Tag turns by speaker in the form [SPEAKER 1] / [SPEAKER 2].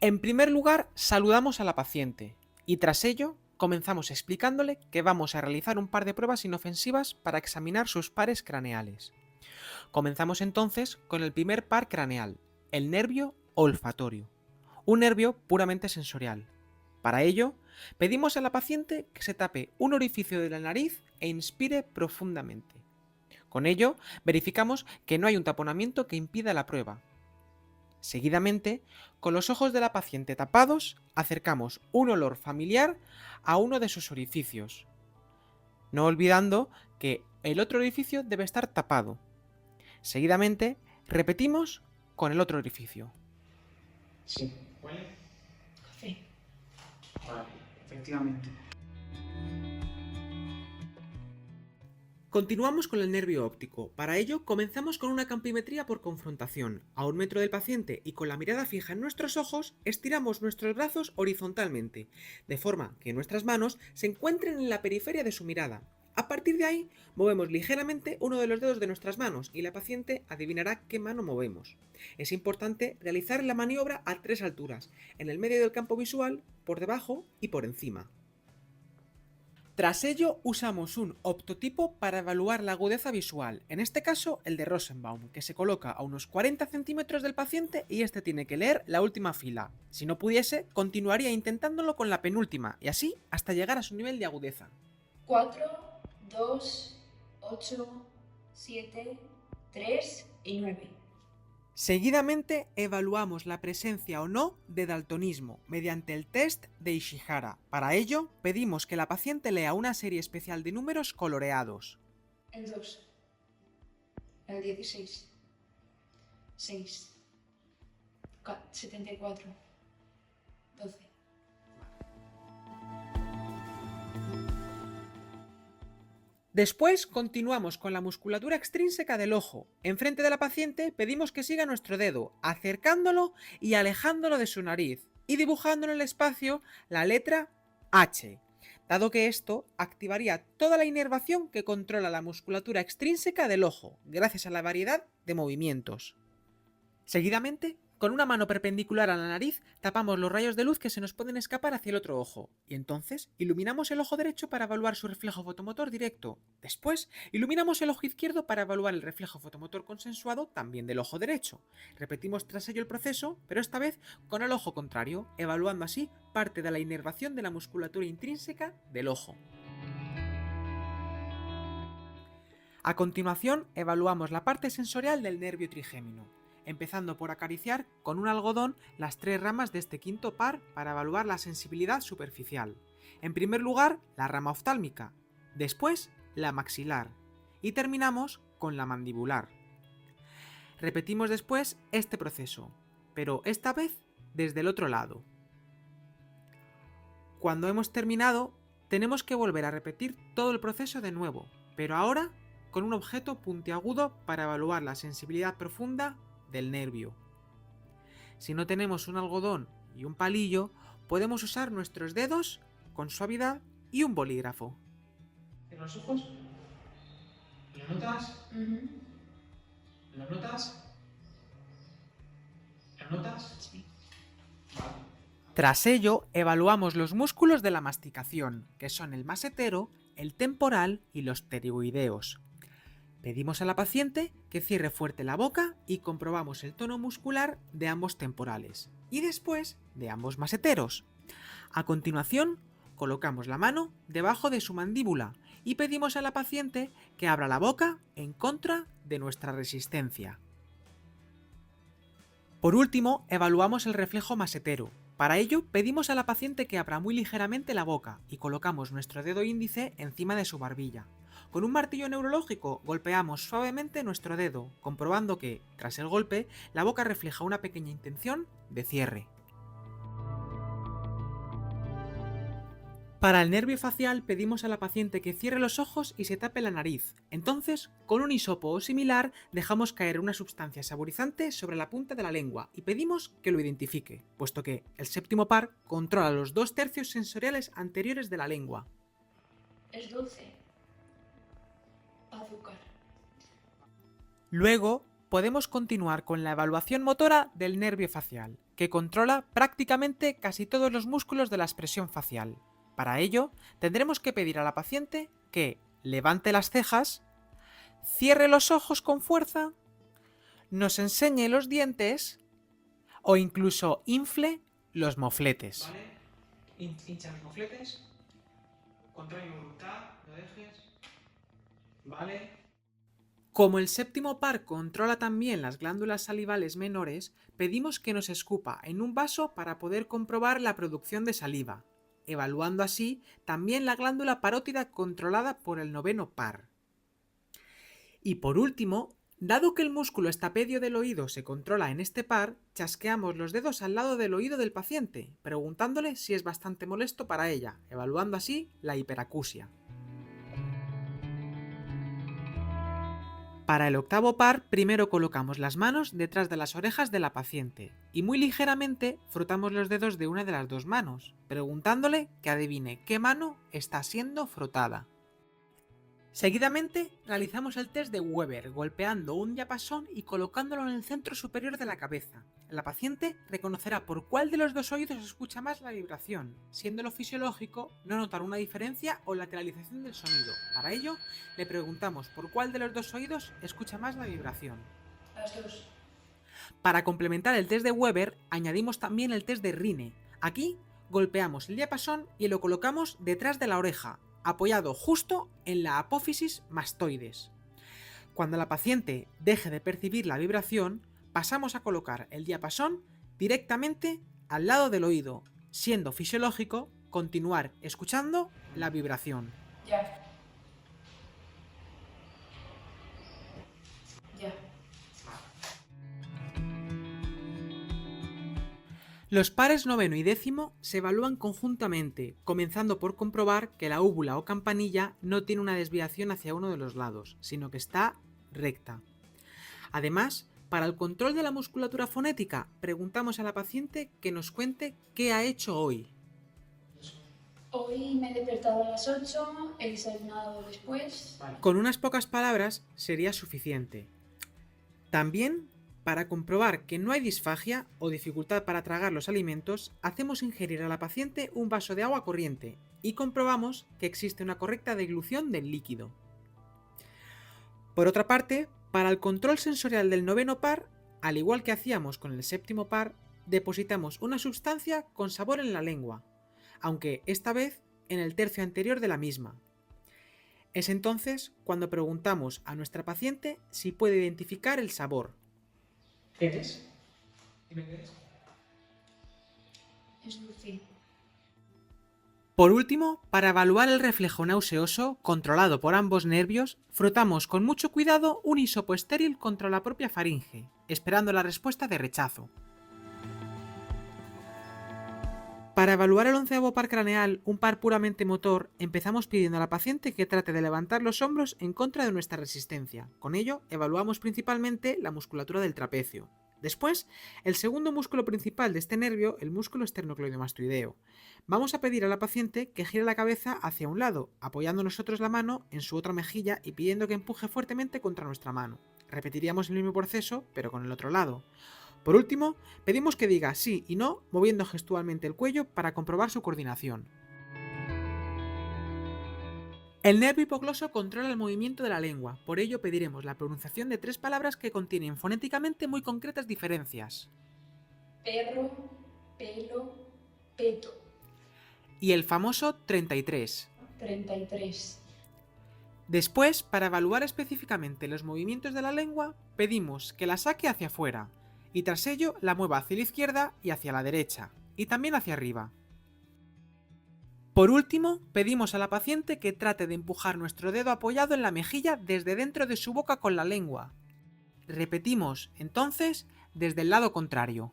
[SPEAKER 1] En primer lugar, saludamos a la paciente y tras ello comenzamos explicándole que vamos a realizar un par de pruebas inofensivas para examinar sus pares craneales. Comenzamos entonces con el primer par craneal, el nervio olfatorio, un nervio puramente sensorial. Para ello, pedimos a la paciente que se tape un orificio de la nariz e inspire profundamente. Con ello, verificamos que no hay un taponamiento que impida la prueba. Seguidamente, con los ojos de la paciente tapados, acercamos un olor familiar a uno de sus orificios, no olvidando que el otro orificio debe estar tapado. Seguidamente, repetimos con el otro orificio.
[SPEAKER 2] Sí. ¿Huele?
[SPEAKER 3] Café.
[SPEAKER 2] Vale, efectivamente.
[SPEAKER 1] Continuamos con el nervio óptico. Para ello, comenzamos con una campimetría por confrontación. A 1 metro del paciente y con la mirada fija en nuestros ojos, estiramos nuestros brazos horizontalmente, de forma que nuestras manos se encuentren en la periferia de su mirada. A partir de ahí, movemos ligeramente uno de los dedos de nuestras manos y la paciente adivinará qué mano movemos. Es importante realizar la maniobra a 3 alturas, en el medio del campo visual, por debajo y por encima. Tras ello, usamos un optotipo para evaluar la agudeza visual, en este caso el de Rosenbaum, que se coloca a unos 40 centímetros del paciente y este tiene que leer la última fila. Si no pudiese, continuaría intentándolo con la penúltima, y así hasta llegar a su nivel de agudeza.
[SPEAKER 3] 4, 2, 8, 7, 3 y 9.
[SPEAKER 1] Seguidamente evaluamos la presencia o no de daltonismo mediante el test de Ishihara. Para ello, pedimos que la paciente lea una serie especial de números coloreados.
[SPEAKER 3] El 2. El 16. 6. 74. 12.
[SPEAKER 1] Después continuamos con la musculatura extrínseca del ojo. Enfrente de la paciente pedimos que siga nuestro dedo, acercándolo y alejándolo de su nariz, y dibujando en el espacio la letra H, dado que esto activaría toda la inervación que controla la musculatura extrínseca del ojo, gracias a la variedad de movimientos. Seguidamente, con una mano perpendicular a la nariz, tapamos los rayos de luz que se nos pueden escapar hacia el otro ojo, y entonces iluminamos el ojo derecho para evaluar su reflejo fotomotor directo. Después, iluminamos el ojo izquierdo para evaluar el reflejo fotomotor consensuado también del ojo derecho. Repetimos tras ello el proceso, pero esta vez con el ojo contrario, evaluando así parte de la inervación de la musculatura intrínseca del ojo. A continuación, evaluamos la parte sensorial del nervio trigémino, empezando por acariciar con un algodón las 3 ramas de este quinto par para evaluar la sensibilidad superficial. En primer lugar, la rama oftálmica, después la maxilar y terminamos con la mandibular. Repetimos después este proceso, pero esta vez desde el otro lado. Cuando hemos terminado, tenemos que volver a repetir todo el proceso de nuevo, pero ahora con un objeto puntiagudo para evaluar la sensibilidad profunda del nervio. Si no tenemos un algodón y un palillo, podemos usar nuestros dedos con suavidad y un bolígrafo.
[SPEAKER 2] Cierra los ojos. ¿Lo notas? ¿Lo notas? ¿Lo notas?
[SPEAKER 3] Sí.
[SPEAKER 2] Vale.
[SPEAKER 1] Tras ello, evaluamos los músculos de la masticación, que son el masetero, el temporal y los pterigoideos. Pedimos a la paciente que cierre fuerte la boca y comprobamos el tono muscular de ambos temporales y después de ambos maseteros. A continuación, colocamos la mano debajo de su mandíbula y pedimos a la paciente que abra la boca en contra de nuestra resistencia. Por último, evaluamos el reflejo masetero. Para ello, pedimos a la paciente que abra muy ligeramente la boca y colocamos nuestro dedo índice encima de su barbilla. Con un martillo neurológico golpeamos suavemente nuestro dedo, comprobando que, tras el golpe, la boca refleja una pequeña intención de cierre. Para el nervio facial pedimos a la paciente que cierre los ojos y se tape la nariz. Entonces, con un hisopo o similar, dejamos caer una sustancia saborizante sobre la punta de la lengua y pedimos que lo identifique, puesto que el séptimo par controla los 2/3 sensoriales anteriores de la lengua.
[SPEAKER 3] Es dulce. Azúcar.
[SPEAKER 1] Luego, podemos continuar con la evaluación motora del nervio facial. que controla prácticamente casi todos los músculos de la expresión facial. Para ello, tendremos que pedir a la paciente que levante las cejas, cierre los ojos con fuerza, nos enseñe los dientes o incluso infle los mofletes.
[SPEAKER 2] ¿Vale? Hincha los mofletes. Controla mi voluntad, no dejes. ¿Vale?
[SPEAKER 1] Como el séptimo par controla también las glándulas salivales menores, pedimos que nos escupa en un vaso para poder comprobar la producción de saliva, evaluando así también la glándula parótida controlada por el noveno par. Y por último, dado que el músculo estapedio del oído se controla en este par, chasqueamos los dedos al lado del oído del paciente, preguntándole si es bastante molesto para ella, evaluando así la hiperacusia. Para el octavo par, primero colocamos las manos detrás de las orejas de la paciente y muy ligeramente frotamos los dedos de una de las dos manos, preguntándole que adivine qué mano está siendo frotada. Seguidamente realizamos el test de Weber golpeando un diapasón y colocándolo en el centro superior de la cabeza. La paciente reconocerá por cuál de los dos oídos escucha más la vibración, siendo lo fisiológico no notar una diferencia o lateralización del sonido. Para ello, le preguntamos por cuál de los dos oídos escucha más la vibración.
[SPEAKER 3] Las dos.
[SPEAKER 1] Para complementar el test de Weber, añadimos también el test de Rine. Aquí golpeamos el diapasón y lo colocamos detrás de la oreja, apoyado justo en la apófisis mastoides. Cuando la paciente deje de percibir la vibración, pasamos a colocar el diapasón directamente al lado del oído, siendo fisiológico continuar escuchando la vibración.
[SPEAKER 3] Ya. Ya.
[SPEAKER 1] Los pares noveno y décimo se evalúan conjuntamente, comenzando por comprobar que la úvula o campanilla no tiene una desviación hacia uno de los lados, sino que está recta. Además, para el control de la musculatura fonética, preguntamos a la paciente que nos cuente qué ha hecho hoy.
[SPEAKER 3] Hoy me he despertado a las 8, he desayunado después.
[SPEAKER 2] Vale.
[SPEAKER 1] Con unas pocas palabras sería suficiente. También, para comprobar que no hay disfagia o dificultad para tragar los alimentos, hacemos ingerir a la paciente un vaso de agua corriente y comprobamos que existe una correcta deglución del líquido. Por otra parte, para el control sensorial del noveno par, al igual que hacíamos con el séptimo par, depositamos una sustancia con sabor en la lengua, aunque esta vez en el tercio anterior de la misma. Es entonces cuando preguntamos a nuestra paciente si puede identificar el sabor.
[SPEAKER 2] ¿Qué eres? Dime qué eres.
[SPEAKER 3] Es dulce.
[SPEAKER 1] Por último, para evaluar el reflejo nauseoso, controlado por ambos nervios, frotamos con mucho cuidado un hisopo estéril contra la propia faringe, esperando la respuesta de rechazo. Para evaluar el onceavo par craneal, un par puramente motor, empezamos pidiendo a la paciente que trate de levantar los hombros en contra de nuestra resistencia. Con ello, evaluamos principalmente la musculatura del trapecio. Después, el segundo músculo principal de este nervio, el músculo esternocleidomastoideo. Vamos a pedir a la paciente que gire la cabeza hacia un lado, apoyando nosotros la mano en su otra mejilla y pidiendo que empuje fuertemente contra nuestra mano. Repetiríamos el mismo proceso, pero con el otro lado. Por último, pedimos que diga sí y no, moviendo gestualmente el cuello para comprobar su coordinación. El nervio hipogloso controla el movimiento de la lengua, por ello pediremos la pronunciación de 3 palabras que contienen fonéticamente muy concretas diferencias.
[SPEAKER 3] Perro, pelo, peto.
[SPEAKER 1] Y el famoso 33.
[SPEAKER 3] 33.
[SPEAKER 1] Después, para evaluar específicamente los movimientos de la lengua, pedimos que la saque hacia afuera, y tras ello la mueva hacia la izquierda y hacia la derecha, y también hacia arriba. Por último, pedimos a la paciente que trate de empujar nuestro dedo apoyado en la mejilla desde dentro de su boca con la lengua. Repetimos, entonces, desde el lado contrario.